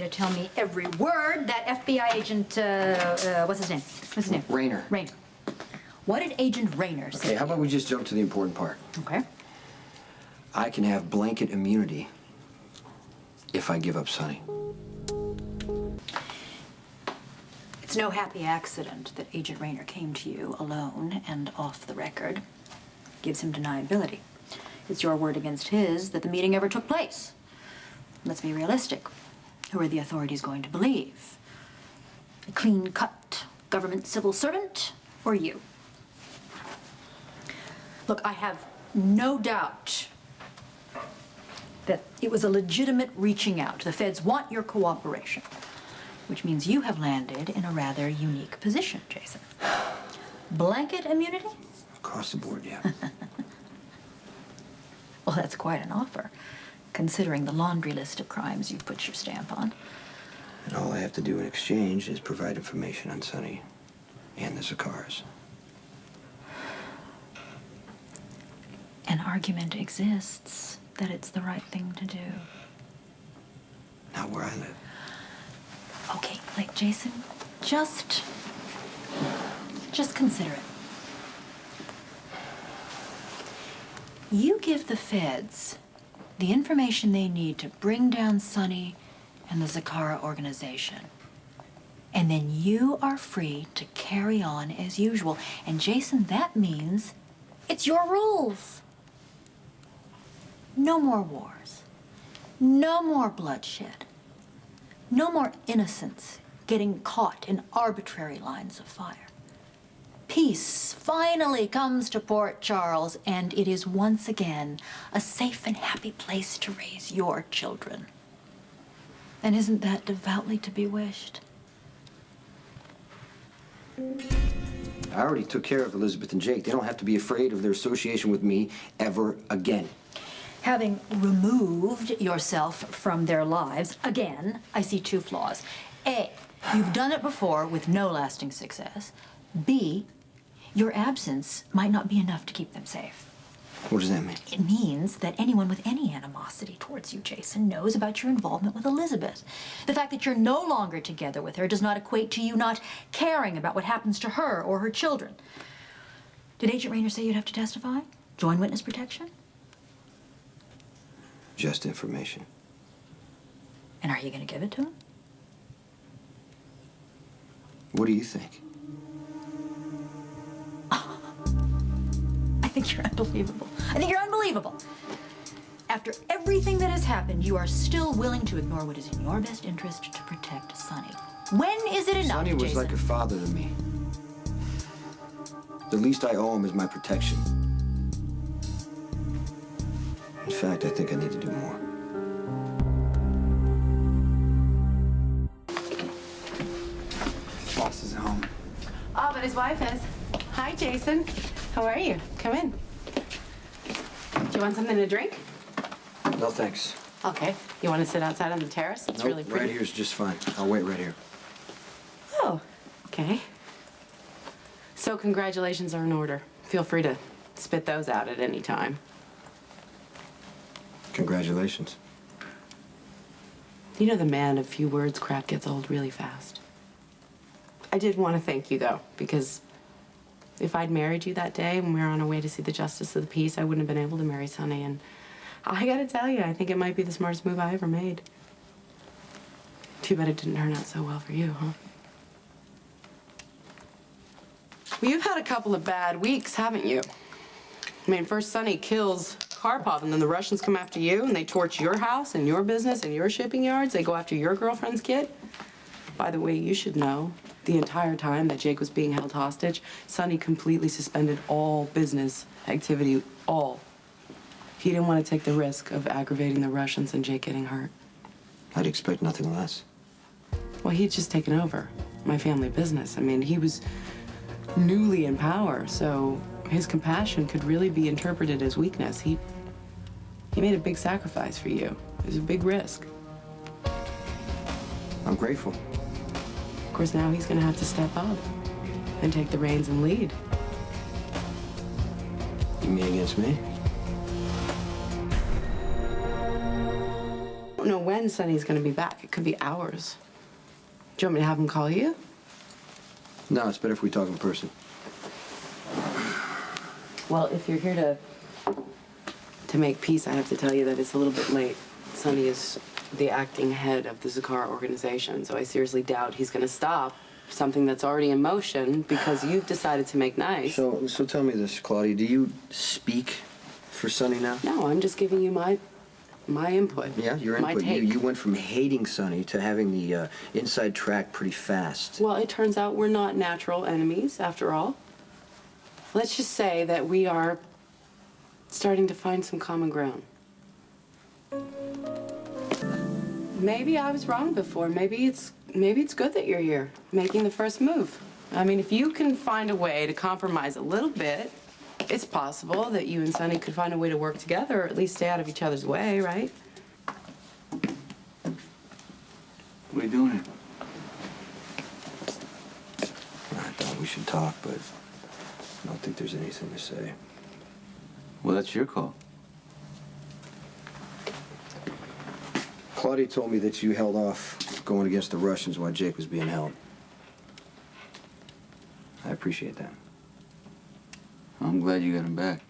you to tell me every word that FBI agent, what's his name? What's his name? Rayner. Rayner. What did Agent Rayner say? Okay, how about we just jump to the important part? Okay. I can have blanket immunity if I give up Sonny. It's no happy accident that Agent Rayner came to you alone and off the record. Gives him deniability. It's your word against his that the meeting ever took place. Let's be realistic. Who are the authorities going to believe? A clean-cut government civil servant or you? Look, I have no doubt that it was a legitimate reaching out. The feds want your cooperation, which means you have landed in a rather unique position, Jason. Blanket immunity? Across the board, yeah. Well, that's quite an offer, considering the laundry list of crimes you've put your stamp on. And all I have to do in exchange is provide information on Sonny and the Zakars. An argument exists that it's the right thing to do. Not where I live. Okay, like, Jason, just consider it. You give the feds the information they need to bring down Sonny and the Zakara organization. And then you are free to carry on as usual. And Jason, that means it's your rules. No more wars. No more bloodshed. No more innocents getting caught in arbitrary lines of fire. Peace finally comes to Port Charles, and it is once again a safe and happy place to raise your children. And isn't that devoutly to be wished? I already took care of Elizabeth and Jake. They don't have to be afraid of their association with me ever again. Having removed yourself from their lives, again, I see two flaws. A, you've done it before with no lasting success. B, your absence might not be enough to keep them safe. What does that mean? It means that anyone with any animosity towards you, Jason, knows about your involvement with Elizabeth. The fact that you're no longer together with her does not equate to you not caring about what happens to her or her children. Did Agent Rayner say you'd have to testify? Join witness protection? Just information. And are you going to give it to him? What do you think? I think you're unbelievable. I think you're unbelievable. After everything that has happened, you are still willing to ignore what is in your best interest to protect Sonny. When is it enough, Sonny was Jason? like a father to me. The least I owe him is my protection. In fact, I think I need to do more. Boss is at home. Oh, but his wife is. Hi, Jason. How are you? Come in. Do you want something to drink? No, thanks. Okay. You want to sit outside on the terrace? It's Nope, really pretty. right here's just fine. I'll wait right here. Oh, okay. So congratulations are in order. Feel free to spit those out at any time. Congratulations. You know the man of few words crap gets old really fast. I did want to thank you, though, because if I'd married you that day when we were on our way to see the Justice of the Peace, I wouldn't have been able to marry Sonny, and I gotta tell you, I think it might be the smartest move I ever made. Too bad it didn't turn out so well for you, huh? Well, you've had a couple of bad weeks, haven't you? I mean, first Sonny kills Karpov, and then the Russians come after you, and they torch your house and your business and your shipping yards. They go after your girlfriend's kid. By the way, you should know, the entire time that Jake was being held hostage, Sonny completely suspended all business activity, all. He didn't want to take the risk of aggravating the Russians and Jake getting hurt. I'd expect nothing less. Well, he'd just taken over my family business. I mean, he was newly in power, so his compassion could really be interpreted as weakness. He made a big sacrifice for you. It was a big risk. I'm grateful. Of course, now he's gonna have to step up and take the reins and lead. You mean against me? don't know when Sonny's gonna be back. It could be hours. Do you want me to have him call you? No, it's better if we talk in person. Well, if you're here to make peace, I have to tell you that it's a little bit late. Sonny is the acting head of the Zakar organization, so I seriously doubt he's gonna stop something that's already in motion because you've decided to make nice. So tell me this, Claudia. Do you speak for Sonny now? No, I'm just giving you my input. Yeah, your my input. take. You went from hating Sonny to having the inside track pretty fast. Well, it turns out we're not natural enemies, after all. Let's just say that we are starting to find some common ground. Maybe I was wrong before. Maybe it's good that you're here, making the first move. I mean, if you can find a way to compromise a little bit, it's possible that you and Sonny could find a way to work together, or at least stay out of each other's way, right? What are you doing here? I thought we should talk, but I don't think there's anything to say. Well, that's your call. Claudia told me that you held off going against the Russians while Jake was being held. I appreciate that. I'm glad you got him back.